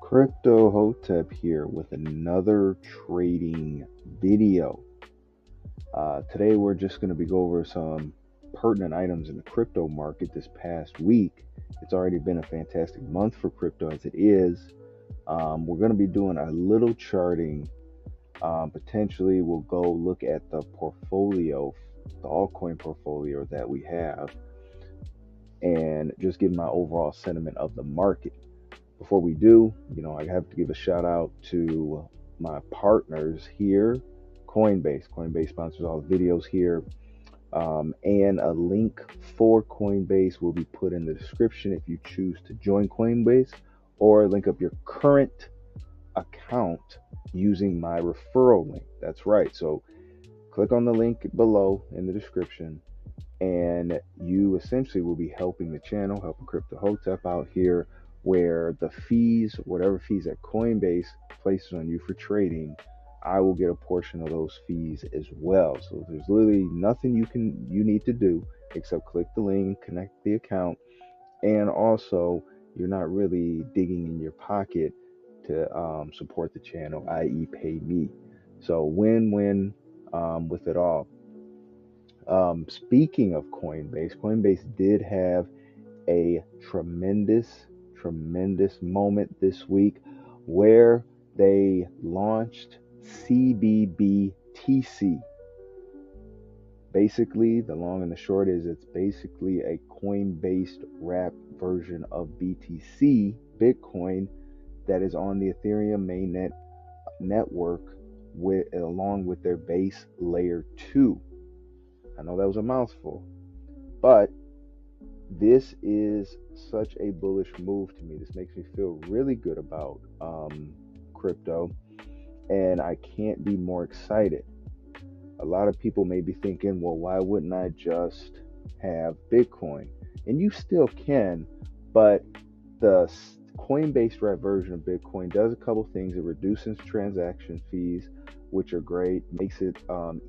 Crypto Hotep here with another trading video. Today we're just going to be go over some pertinent items in the crypto market this past week. It's already been a fantastic month for crypto as it is. We're going to be doing a little charting. Potentially we'll go look at the portfolio, the altcoin portfolio that we have, and just give my overall sentiment of the market. Before we do, I have to give a shout out to my partners here, Coinbase. Coinbase sponsors all the videos here. And a link for Coinbase will be put in the description if you choose to join Coinbase, or link up your current account using my referral link. That's right. So click on the link below in the description, and you essentially will be helping the channel, helping Crypto Hotep out here, where the fees, whatever fees that Coinbase places on you for trading, I will get a portion of those fees as well. So there's literally nothing you need to do except click the link, connect the account, and also you're not really digging in your pocket to support the channel, i.e. pay me. So win-win with it all. Speaking of Coinbase did have a tremendous moment this week where they launched cbBTC. Basically, the long and the short is it's basically a coin-based wrapped version of BTC, Bitcoin, that is on the Ethereum mainnet network along with their base layer 2. I know that was a mouthful, but this is such a bullish move to me. This makes me feel really good about crypto, and I can't be more excited. A lot of people may be thinking, well, why wouldn't I just have Bitcoin? And you still can, but the Coinbase wrap version of Bitcoin does a couple things. It reduces transaction fees, which are great, makes it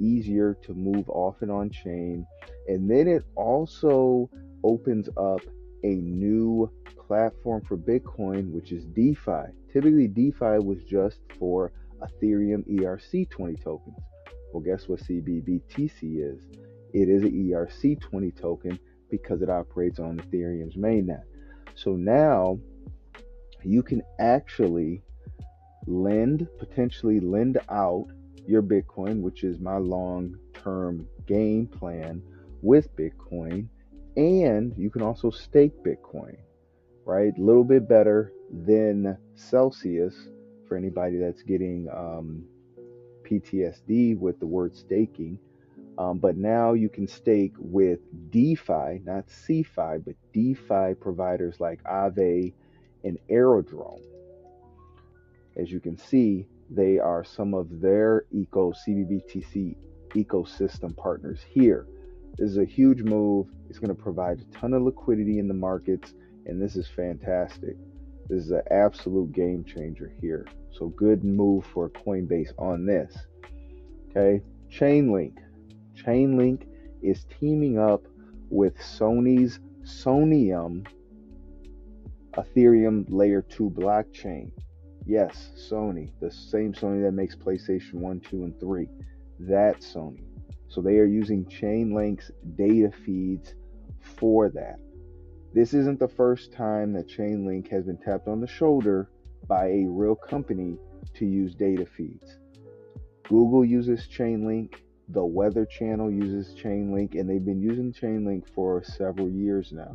easier to move off and on chain, and then it also opens up a new platform for Bitcoin, which is DeFi. Typically, DeFi was just for Ethereum ERC20 tokens. Well, guess what cbBTC is? It is an ERC20 token because it operates on Ethereum's mainnet. So now you can actually potentially lend out your Bitcoin, which is my long-term game plan with Bitcoin. And you can also stake Bitcoin, right? A little bit better than Celsius for anybody that's getting PTSD with the word staking. But now you can stake with DeFi, not CeFi, but DeFi providers like Aave and Aerodrome. As you can see, they are some of their cbBTC ecosystem partners here. This is a huge move. It's going to provide a ton of liquidity in the markets, and this is fantastic. This is an absolute game changer here. So good move for Coinbase on this. Okay, Chainlink. Chainlink is teaming up with Sony's Sonium Ethereum Layer 2 blockchain. Yes, Sony, the same Sony that makes PlayStation 1, 2, and 3. That Sony. So they are using Chainlink's data feeds for that. This isn't the first time that Chainlink has been tapped on the shoulder by a real company to use data feeds. Google uses Chainlink, the Weather Channel uses Chainlink, and they've been using Chainlink for several years now.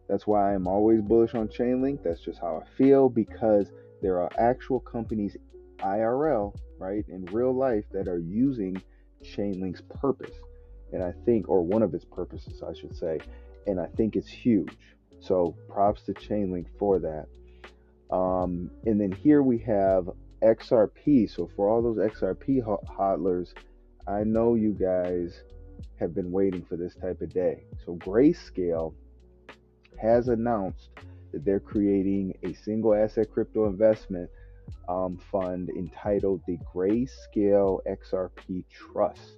That's why I'm always bullish on Chainlink. That's just how I feel, because there are actual companies, IRL, right, in real life, that are using Chainlink's purpose, and I think, or one of its purposes, I should say, and I think it's huge. So props to Chainlink for that. And then here we have XRP. So for all those XRP hodlers, I know you guys have been waiting for this type of day. So Grayscale has announced that they're creating a single asset crypto investment fund entitled the Grayscale XRP Trust.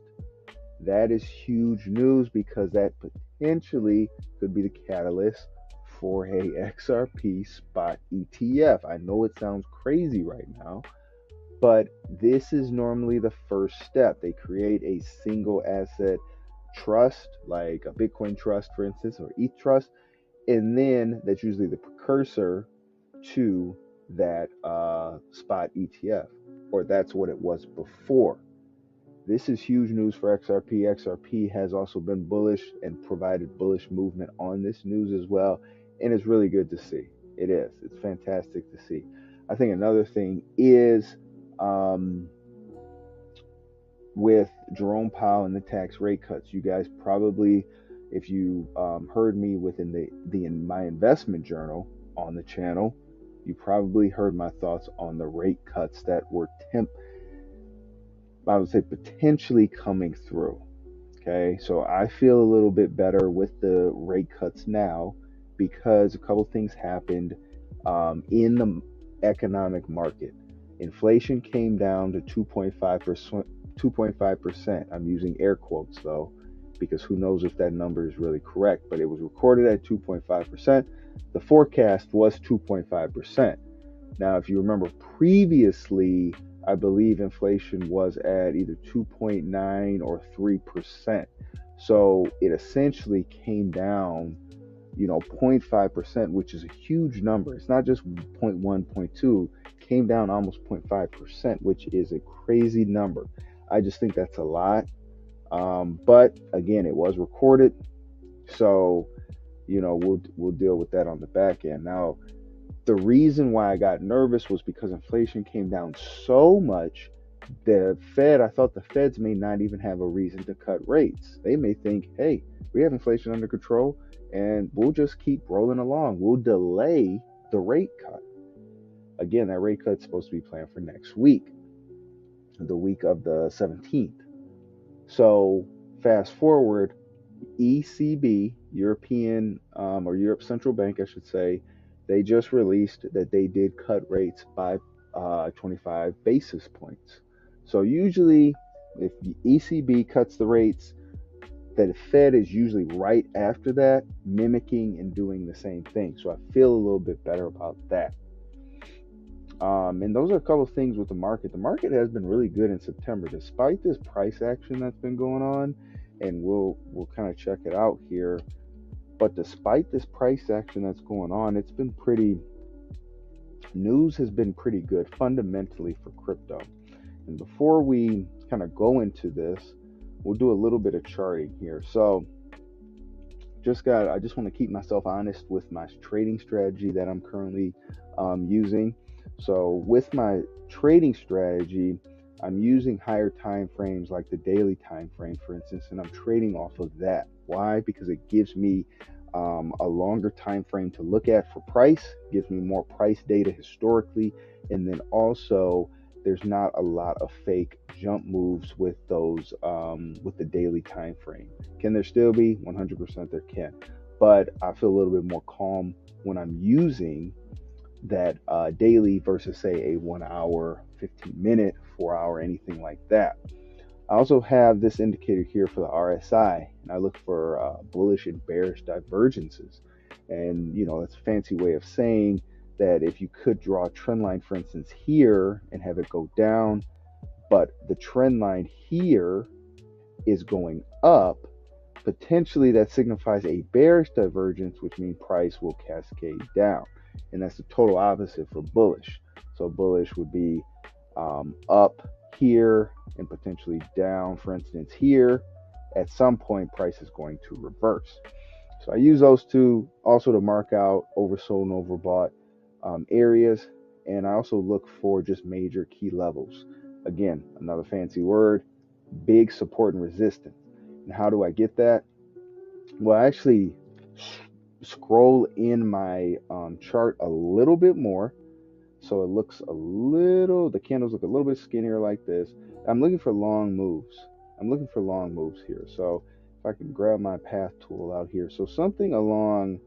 That is huge news because that potentially could be the catalyst for a XRP spot ETF. I know it sounds crazy right now, but this is normally the first step. They create a single asset trust, like a Bitcoin trust, for instance, or ETH trust, and then that's usually the precursor to that spot ETF, or that's what it was before. This is huge news for XRP. XRP has also been bullish and provided bullish movement on this news as well, and it's really good to see. It is. It's fantastic to see. I think another thing is with Jerome Powell and the tax rate cuts. You guys probably, if you heard me within my investment journal on the channel, you probably heard my thoughts on the rate cuts that were I would say potentially coming through. Okay, so I feel a little bit better with the rate cuts now because a couple things happened in the economic market. Inflation came down to 2.5%. 2.5%. I'm using air quotes though, because who knows if that number is really correct, but it was recorded at 2.5%. The forecast was 2.5%. Now, if you remember previously, I believe inflation was at either 2.9 or 3%. So it essentially came down, 0.5%, which is a huge number. It's not just 0.1, 0.2, came down almost 0.5%, which is a crazy number. I just think that's a lot. But again, it was recorded. So, we'll deal with that on the back end. Now, the reason why I got nervous was because inflation came down so much. I thought the Feds may not even have a reason to cut rates. They may think, hey, we have inflation under control and we'll just keep rolling along. We'll delay the rate cut. Again, that rate cut's supposed to be planned for next week, the week of the 17th. So fast forward, ECB, European or Europe Central Bank, I should say, they just released that they did cut rates by 25 basis points. So usually, if the ECB cuts the rates, the Fed is usually right after that, mimicking and doing the same thing. So I feel a little bit better about that. And those are a couple of things with the market. The market has been really good in September, despite this price action that's been going on, and we'll kind of check it out here. But despite this price action that's going on, news has been pretty good fundamentally for crypto. And before we kind of go into this, we'll do a little bit of charting here. So I just want to keep myself honest with my trading strategy that I'm currently using. So with my trading strategy, I'm using higher time frames like the daily time frame, for instance, and I'm trading off of that. Why? Because it gives me a longer time frame to look at for price, gives me more price data historically, and then also there's not a lot of fake jump moves with those with the daily time frame. Can there still be? 100% there can, but I feel a little bit more calm when I'm using that daily versus say a 1 hour, 15 minute, 4 hour, anything like that. I also have this indicator here for the RSI, and I look for bullish and bearish divergences. And that's a fancy way of saying that if you could draw a trend line, for instance, here and have it go down, but the trend line here is going up, potentially that signifies a bearish divergence, which means price will cascade down. And that's the total opposite for bullish. So bullish would be up here and potentially down, for instance, here. At some point, price is going to reverse. So I use those two also to mark out oversold and overbought areas. And I also look for just major key levels. Again, another fancy word, big support and resistance. And how do I get that? Well, I actually scroll in my chart a little bit more. So it looks the candles look a little bit skinnier like this. I'm looking for long moves. Here. So if I can grab my path tool out here. So something along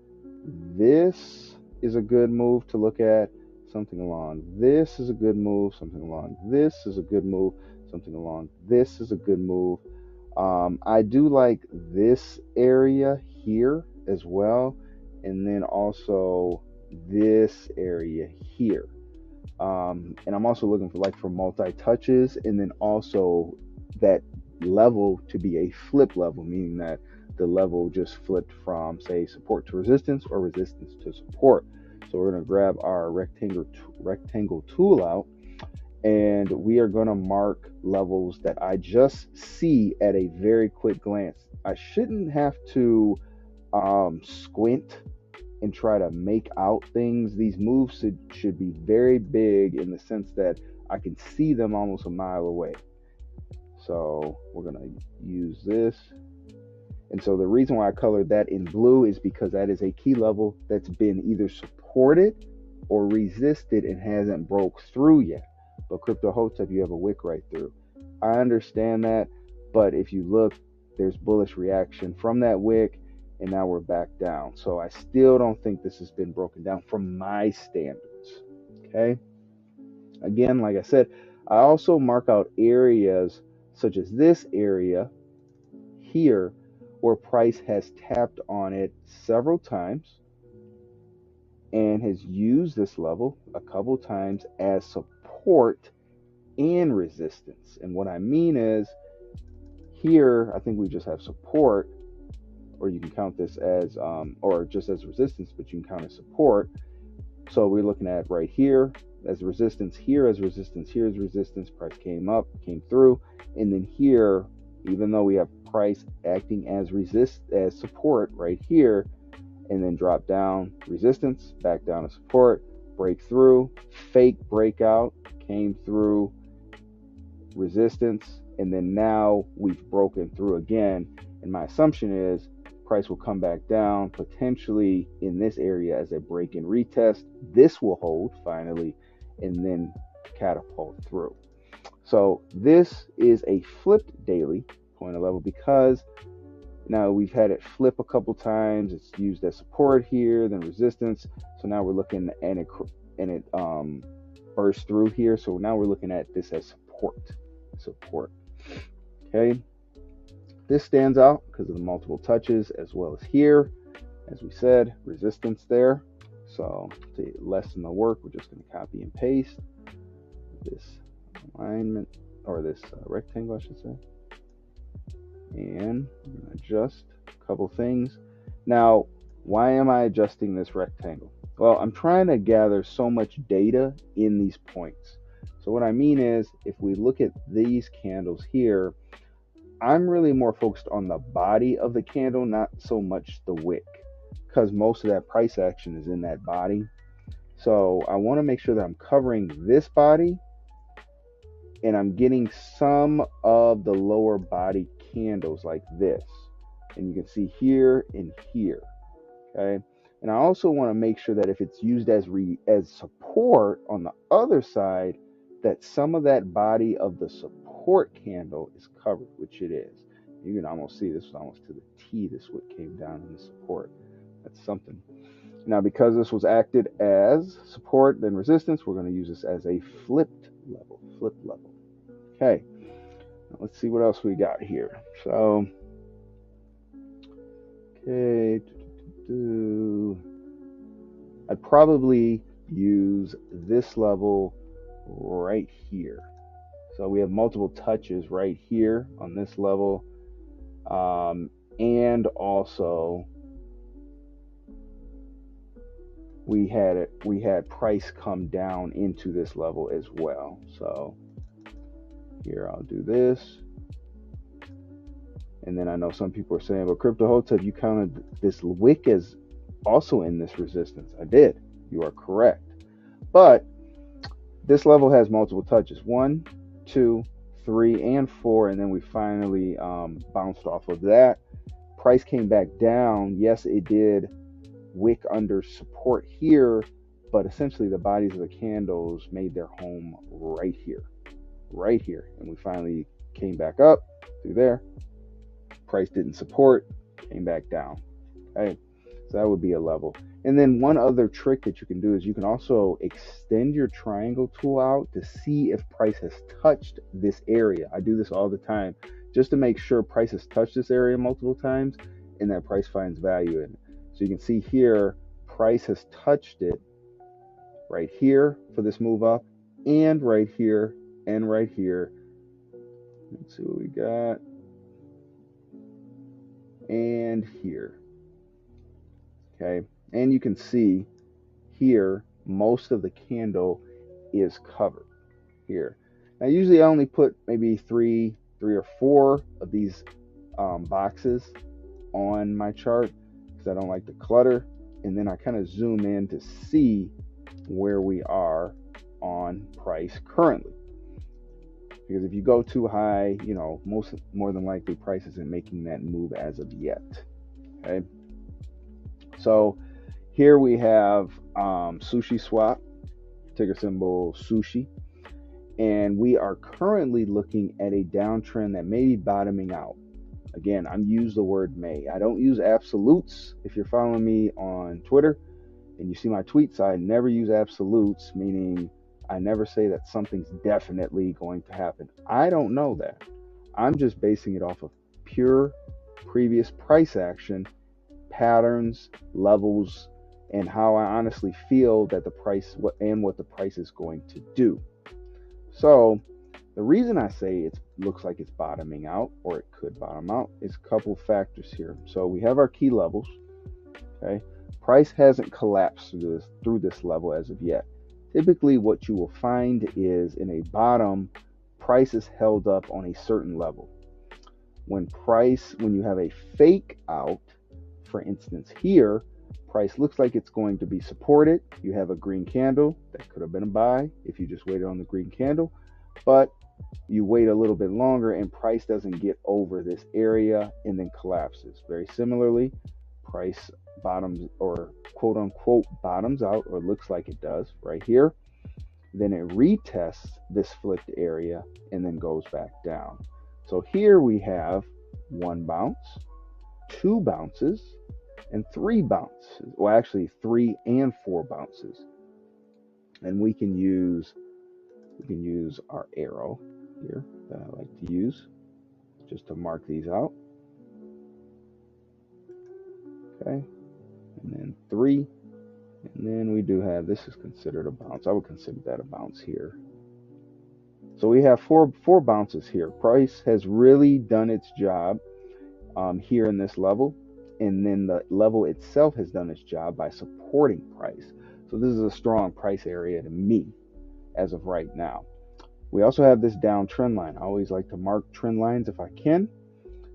this is a good move to look at. Something along this is a good move. Something along this is a good move. Something along this is a good move. I do like this area here as well. and then also this area here. And I'm also looking for multi-touches, and then also that level to be a flip level, meaning that the level just flipped from, say, support to resistance or resistance to support. So we're going to grab our rectangle tool out, and we are going to mark levels that I just see at a very quick glance. I shouldn't have to squint and try to make out things. These moves should be very big in the sense that I can see them almost a mile away. So we're going to use this. And so the reason why I colored that in blue is because that is a key level that's been either supported or resisted and hasn't broke through yet. But Crypto Hotep, you have a wick right through. I understand that, but if you look, there's bullish reaction from that wick, and now we're back down. So I still don't think this has been broken down from my standards. Okay. Again, like I said, I also mark out areas such as this area here where price has tapped on it several times and has used this level a couple times as support and resistance. And what I mean is, here I think we just have support, or you can count this as or just as resistance, but you can count as support. So we're looking at right here as resistance, here as resistance, here as resistance. Price came up, came through, and then here, even though we have price acting as support right here, and then drop down, resistance, back down to support, breakthrough, fake breakout, came through, resistance, and then now we've broken through again. And my assumption is price will come back down potentially in this area as a break and retest. This will hold finally, and then catapult through. So this is a flipped daily point of level because now we've had it flip a couple times. It's used as support here, then resistance. So now we're looking at it, and it burst through here. So now we're looking at this as support. Okay. This stands out because of the multiple touches, as well as here, as we said, resistance there. So to lessen the work, we're just going to copy and paste this alignment, or this rectangle, I should say. And I'm going to adjust a couple things. Now, why am I adjusting this rectangle? Well, I'm trying to gather so much data in these points. So what I mean is, if we look at these candles here, I'm really more focused on the body of the candle, not so much the wick, because most of that price action is in that body. So I want to make sure that I'm covering this body and I'm getting some of the lower body candles like this. And you can see here and here. Okay. And I also want to make sure that if it's used as support on the other side, that some of that body of the support candle is covered, which it is. You can almost see this was almost to the T. This wick came down in the support. That's something. Now, because this was acted as support, then resistance, we're going to use this as a flipped level. Okay. Now let's see what else we got here. So, okay. I'd probably use this level right here. So we have multiple touches right here on this level, and also we had price come down into this level as well. So here I'll do this, and then I know some people are saying, but Crypto Hotep, you counted this wick as also in this resistance. I did. You are correct, but this level has multiple touches: 1, 2, 3, and 4, and then we finally bounced off of that. Price came back down. Yes, it did wick under support here, but essentially the bodies of the candles made their home right here, and we finally came back up through there. Price didn't support, came back down. Okay, so that would be a level. And then one other trick that you can do is you can also extend your triangle tool out to see if price has touched this area. I do this all the time just to make sure price has touched this area multiple times and that price finds value in it. So So you can see here, price has touched it right here for this move up, and right here, and right here. Let's see what we got. And here. Okay, and you can see here most of the candle is covered here. Now usually I only put maybe three or four of these boxes on my chart because I don't like the clutter, and then I kind of zoom in to see where we are on price currently, because if you go too high, you know, more than likely price isn't making that move as of yet. Okay, so here we have Sushi Swap, ticker symbol sushi, and we are currently looking at a downtrend that may be bottoming out. Again, I'm use the word may. I don't use absolutes. If you're following me on Twitter and you see my tweets, I never use absolutes, meaning I never say that something's definitely going to happen. I don't know that. I'm just basing it off of pure previous price action, patterns, levels, and how I honestly feel that the price what the price is going to do. So the reason I say it looks like it's bottoming out, or it could bottom out, is a couple factors here. So we have our key levels. Okay, price hasn't collapsed through this level as of yet. Typically what you will find is in a bottom, price is held up on a certain level. When you have a fake out, for instance here, price looks like it's going to be supported. You have a green candle that could have been a buy if you just waited on the green candle, but you wait a little bit longer and price doesn't get over this area and then collapses. Very similarly, price bottoms, or quote unquote bottoms out, or looks like it does right here. Then it retests this flipped area and then goes back down. So here we have one bounce, two bounces, and three bounces. Well, actually 3 and 4 bounces. And we can use our arrow here that I like to use just to mark these out. Okay, and then 3, and then we do have, this is considered a bounce. I would consider that a bounce here. So we have four bounces here. Price has really done its job here in this level, and then the level itself has done its job by supporting price. So this is a strong price area to me as of right now. We also have this down trend line. I always like to mark trend lines if I can.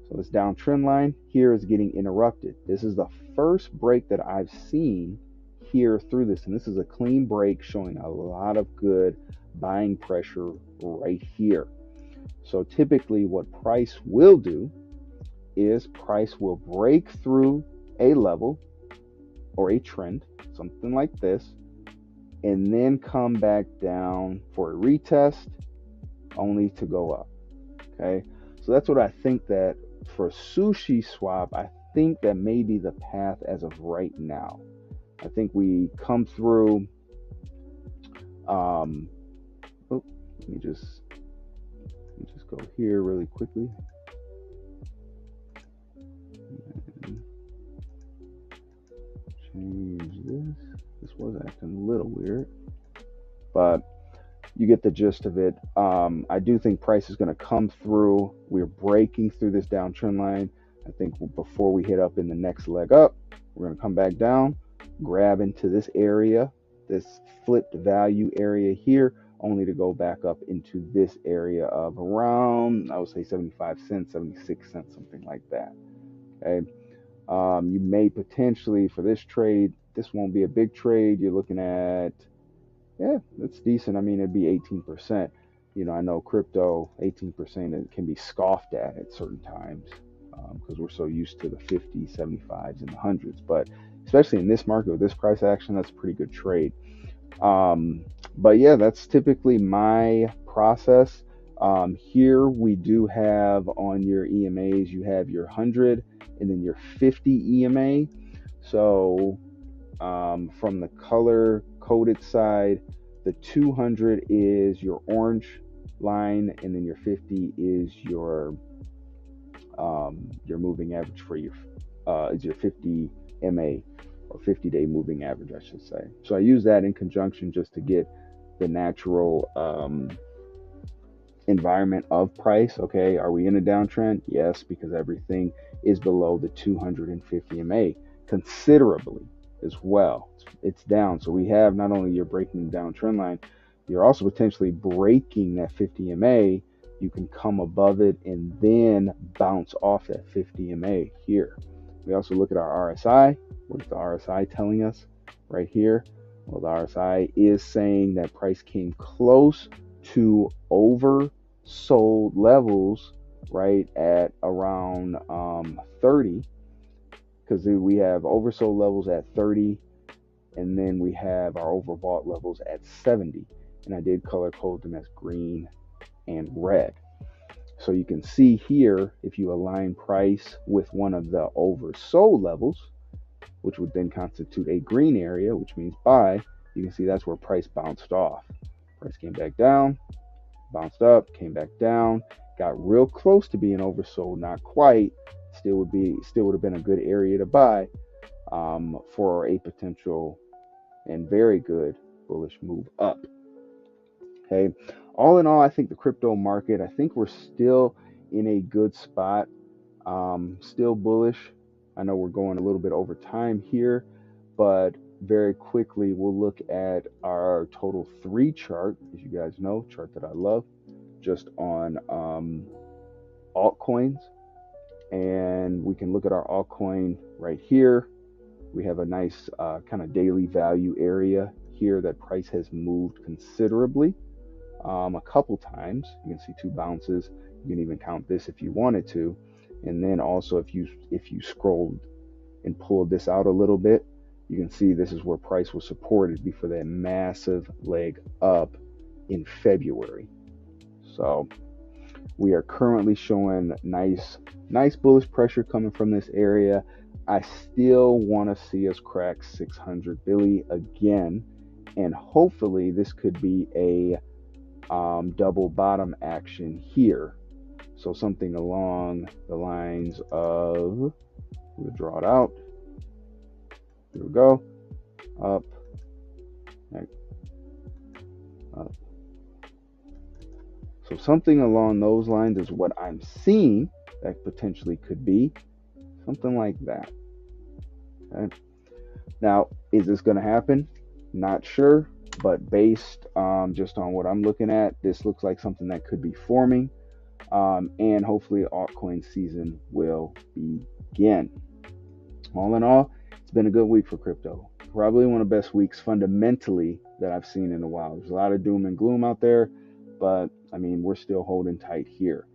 So this down trend line here is getting interrupted. This is the first break that I've seen here through this, and this is a clean break showing a lot of good buying pressure right here. So typically what price will do is price will break through a level or a trend, something like this, and then come back down for a retest only to go up. Okay, so that's what I think that for Sushi Swap, I think that may be the path as of right now. I think we come through let me just go here really quickly. And change this. This was acting a little weird, but you get the gist of it. I do think price is going to come through. We're breaking through this downtrend line. I think before we hit up in the next leg up, we're going to come back down, grab into this area, this flipped value area here, only to go back up into this area of around, I would say 75 cents, 76 cents, something like that. Okay. You may potentially, for this trade, this won't be a big trade. You're looking at, yeah, that's decent. I mean, it'd be 18%. You know, I know crypto, 18%, it can be scoffed at certain times because we're so used to the 50s, 75s, and the hundreds. But especially in this market with this price action, that's a pretty good trade. But yeah, that's typically my process. Here we do have on your EMAs, you have your 100 and then your 50 EMA. So from the color coded side, the 200 is your orange line, and then your 50 is your moving average for your is your 50 MA, or 50-day moving average, I should say. So I use that in conjunction just to get the natural environment of price. Okay, are we in a downtrend? Yes, because everything is below the 250 MA considerably as well. It's down. So we have not only you're breaking the downtrend line, you're also potentially breaking that 50 MA. You can come above it and then bounce off that 50 MA here. We also look at our RSI. What is the RSI telling us right here? Well, the RSI is saying that price came close to oversold levels, right, at around 30, because we have oversold levels at 30, and then we have our overbought levels at 70. And I did color code them as green and red. So you can see here, if you align price with one of the oversold levels, which would then constitute a green area, which means buy, you can see that's where price bounced off. Price came back down, bounced up, came back down, got real close to being oversold, not quite. Still would have been a good area to buy for a potential and very good bullish move up. Okay, all in all, I think the crypto market, I think we're still in a good spot, still bullish. I know we're going a little bit over time here, but very quickly we'll look at our total 3 chart, as you guys know, chart that I love, just on altcoins. And we can look at our altcoin right here. We have a nice kind of daily value area here that price has moved considerably a couple times. You can see 2 bounces. You can even count this if you wanted to. And then also if you scrolled and pulled this out a little bit, you can see this is where price was supported before that massive leg up in February. So we are currently showing nice bullish pressure coming from this area. I still want to see us crack 600 Billy again, and hopefully this could be a double bottom action here. So something along the lines of, we'll draw it out. Here we go. Up, up. So something along those lines is what I'm seeing that potentially could be. Something like that. Okay. Now, is this going to happen? Not sure, but based just on what I'm looking at, this looks like something that could be forming. And hopefully altcoin season will begin. All in all, it's been a good week for crypto. Probably one of the best weeks fundamentally that I've seen in a while. There's a lot of doom and gloom out there, but I mean, we're still holding tight here.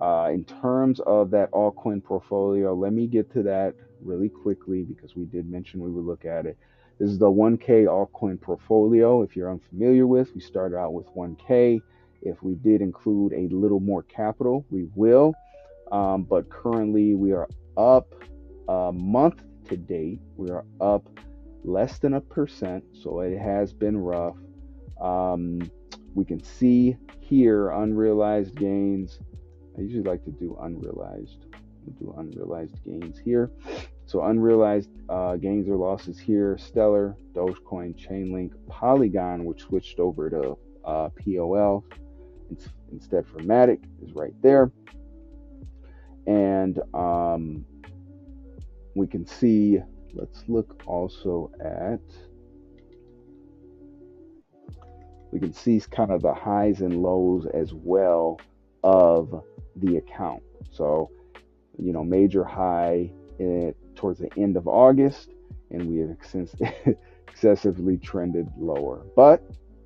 In terms of that altcoin portfolio, let me get to that really quickly because we did mention we would look at it. This is the 1K altcoin portfolio. If you're unfamiliar with, we started out with 1K. If we did include a little more capital, we will. But currently we are up month to date. We are up less than 1%. So it has been rough. We can see here unrealized gains. I usually like to do unrealized. We'll do unrealized gains here. So unrealized gains or losses here: Stellar, Dogecoin, Chainlink, Polygon, which switched over to POL instead for Matic, is right there. And we can see, let's look also at, we can see kind of the highs and lows as well of the account. So, you know, major high towards the end of August, and we have since excessively trended lower. But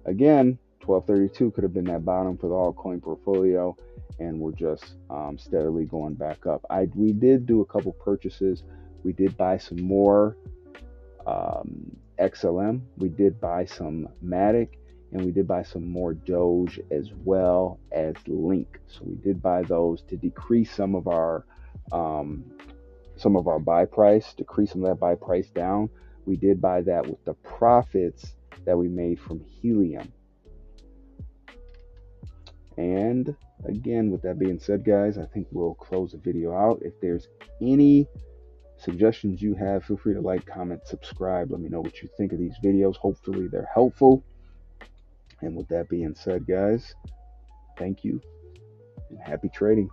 again, 1232 could have been that bottom for the altcoin portfolio, and we're just steadily going back up. We did do a couple purchases. We did buy some more XLM. We did buy some Matic, and we did buy some more Doge as well as Link. So we did buy those to decrease some of our buy price, decrease some of that buy price down. We did buy that with the profits that we made from Helium. And again, with that being said, guys, I think we'll close the video out. If there's any suggestions you have, feel free to like, comment, subscribe. Let me know what you think of these videos. Hopefully they're helpful. And with that being said, guys, thank you and happy trading.